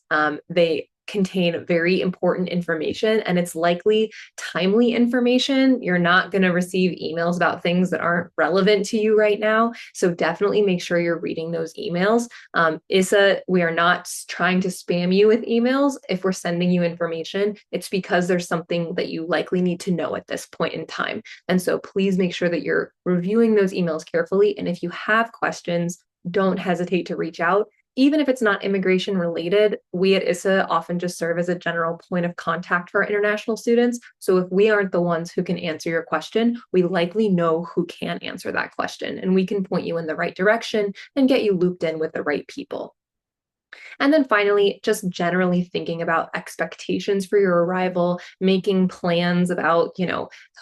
B: They contain very important information, and it's likely timely information. You're not going to receive emails about things that aren't relevant to you right now. So definitely make sure you're reading those emails. ISSA, we are not trying to spam you with emails. If we're sending you information, it's because there's something that you likely need to know at this point in time. And so please make sure that you're reviewing those emails carefully. And if you have questions, don't hesitate to reach out. Even if it's not immigration related, we at ISSA often just serve as a general point of contact for our international students. So if we aren't the ones who can answer your question, we likely know who can answer that question, and we can point you in the right direction and get you looped in with the right people. And then finally, just generally thinking about expectations for your arrival, making plans about,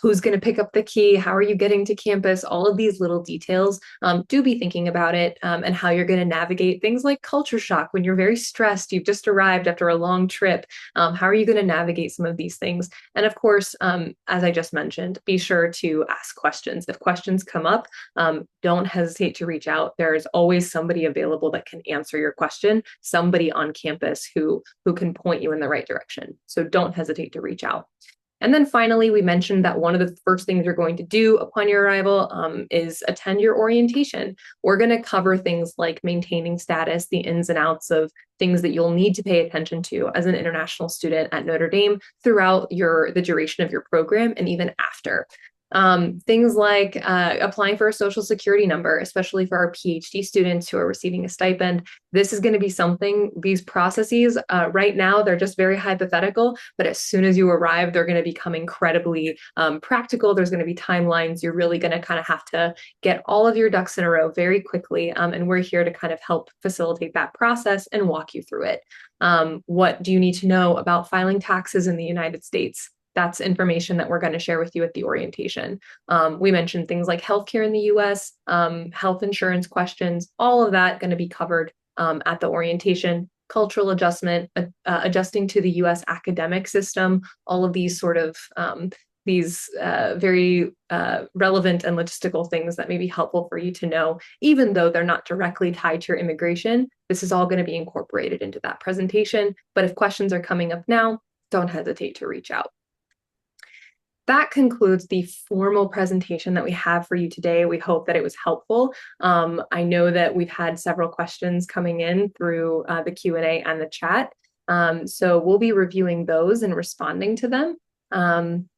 B: who's going to pick up the key, how are you getting to campus, all of these little details. Do be thinking about it and how you're going to navigate things like culture shock when you're very stressed, you've just arrived after a long trip. How are you going to navigate some of these things? And of course, as I just mentioned, be sure to ask questions. If questions come up, don't hesitate to reach out. There's always somebody available that can answer your question, somebody on campus who can point you in the right direction. So don't hesitate to reach out. And then finally, we mentioned that one of the first things you're going to do upon your arrival is attend your orientation. We're going to cover things like maintaining status, the ins and outs of things that you'll need to pay attention to as an international student at Notre Dame throughout the duration of your program and even after. Things like applying for a social security number, especially for our PhD students who are receiving a stipend. This is going to be something, these processes right now, they're just very hypothetical, but as soon as you arrive, they're going to become incredibly practical. There's going to be timelines. You're really going to kind of have to get all of your ducks in a row very quickly. And we're here to kind of help facilitate that process and walk you through it. What do you need to know about filing taxes in the United States? That's information that we're going to share with you at the orientation. We mentioned things like healthcare in the US, health insurance questions, all of that going to be covered at the orientation. Cultural adjustment, adjusting to the US academic system, all of these sort of these very relevant and logistical things that may be helpful for you to know, even though they're not directly tied to your immigration. This is all going to be incorporated into that presentation. But if questions are coming up now, don't hesitate to reach out. That concludes the formal presentation that we have for you today. We hope that it was helpful. I know that we've had several questions coming in through the Q&A and the chat. So we'll be reviewing those and responding to them.